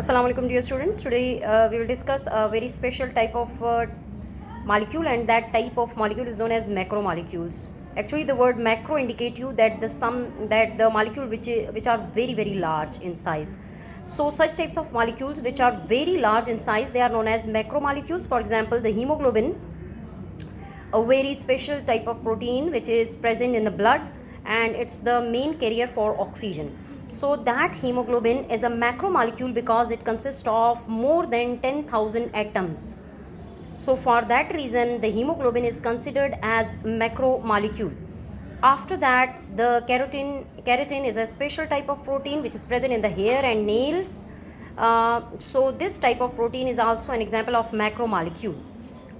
Assalamu alaikum dear students. Today we will discuss a very special type of molecule, and that type of molecule is known as macromolecules. Actually the word macro indicate you that the molecule which are very large in size. So such types of molecules which are very large in size, they are known as macromolecules. For example, the hemoglobin, a very special type of protein which is present in the blood, and it's the main carrier for oxygen. So that hemoglobin is a macromolecule because it consists of more than 10,000 atoms. So for that reason the hemoglobin is considered as macromolecule. After that, the keratin is a special type of protein which is present in the hair and nails. So this type of protein is also an example of macromolecule.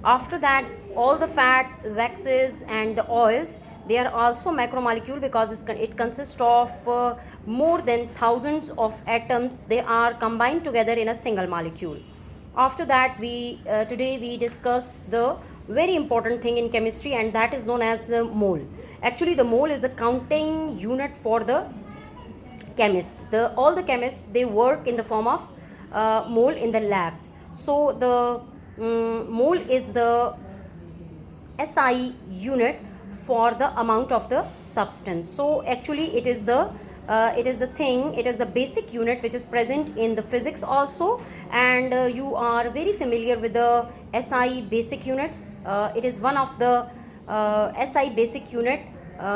After that, all the fats, waxes and the oils, they are also macromolecule because it consists of more than thousands of atoms. They are combined together in a single molecule. After that, today we discuss the very important thing in chemistry, and that is known as the mole. Actually the mole is a counting unit for the chemist. All the chemists, they work in the form of mole in the labs. So the mole is the SI unit for the amount of the substance. So actually it is the basic unit which is present in the physics also, and you are very familiar with the SI basic units. It is one of the SI basic unit.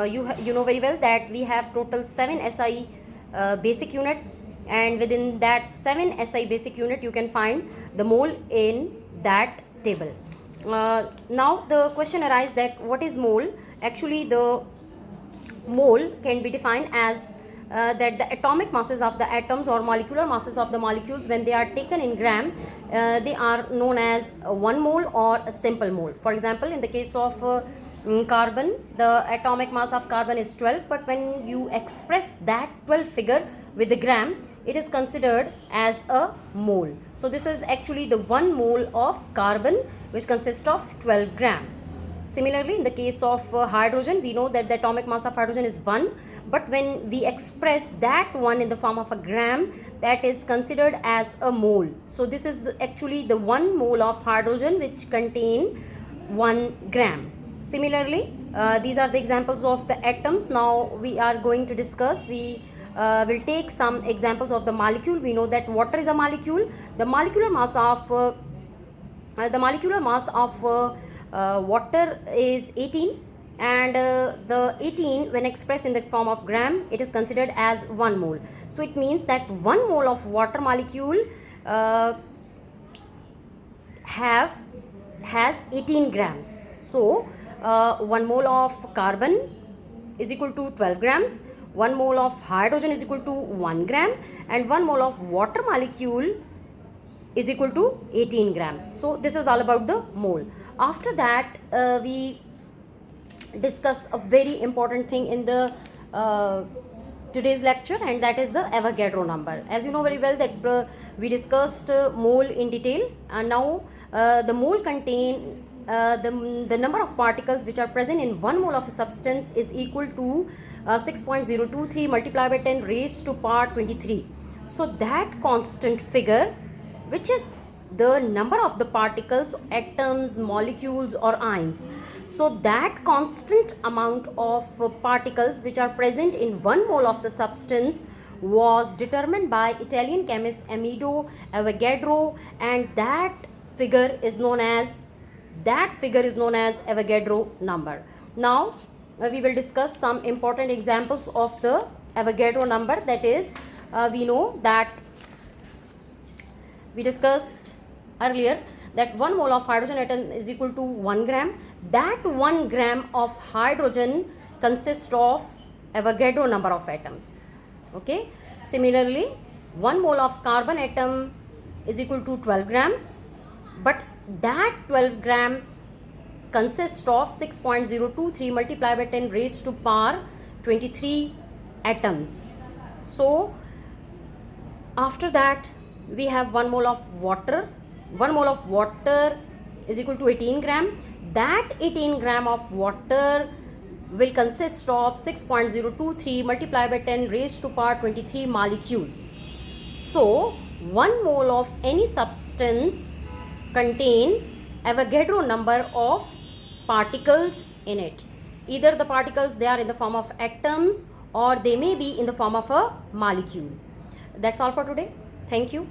You know very well that we have total 7 SI basic unit, and within that 7 SI basic unit you can find the mole in that table. Now the question arises that what is mole? Actually the mole can be defined as that the atomic masses of the atoms or molecular masses of the molecules, when they are taken in gram, they are known as 1 mole or a simple mole. For example, in the case of carbon, the atomic mass of carbon is 12, but when you express that 12 figure with the gram, it is considered as a mole. So this is actually the 1 mole of carbon which consists of 12 gram. Similarly, in the case of hydrogen, we know that the atomic mass of hydrogen is 1, but when we express that 1 in the form of a gram, that is considered as a mole. So this is actually the 1 mole of hydrogen which contain 1 gram. Similarly, these are the examples of the atoms. Now we are going to discuss, we will take some examples of the molecule. We know that water is a molecule. The molecular mass of water is 18, and the 18 when expressed in the form of gram, it is considered as 1 mole. So it means that 1 mole of water molecule has 18 grams. So 1 mole of carbon is equal to 12 grams, 1 mole of hydrogen is equal to 1 gram, and 1 mole of water molecule is equal to 18 gram. So this is all about the mole. After that, we discuss a very important thing in the today's lecture, and that is the Avogadro number. As you know very well that we discussed mole in detail, and now the mole contain the number of particles which are present in 1 mole of a substance is equal to 6.023 multiplied by 10 raised to power 23. So that constant figure, which is the number of the particles, atoms, molecules or ions. So that constant amount of particles which are present in 1 mole of the substance was determined by Italian chemist Amedeo Avogadro, and that figure is known as Avogadro number. Now we will discuss some important examples of the Avogadro number. That is, we know that we discussed earlier that 1 mole of hydrogen atom is equal to 1 gram. That 1 gram of hydrogen consists of Avogadro number of atoms. Okay. Similarly, 1 mole of carbon atom is equal to 12 grams, but that 12 gram consists of 6.023 multiplied by 10 raised to power 23 atoms. So after that, we have 1 mole of water. 1 mole of water is equal to 18 gram. That 18 gram of water will consist of 6.023 multiplied by 10 raised to power 23 molecules. So 1 mole of any substance contain Avogadro number of particles in it. Either the particles, they are in the form of atoms or they may be in the form of a molecule. That's all for today. Thank you.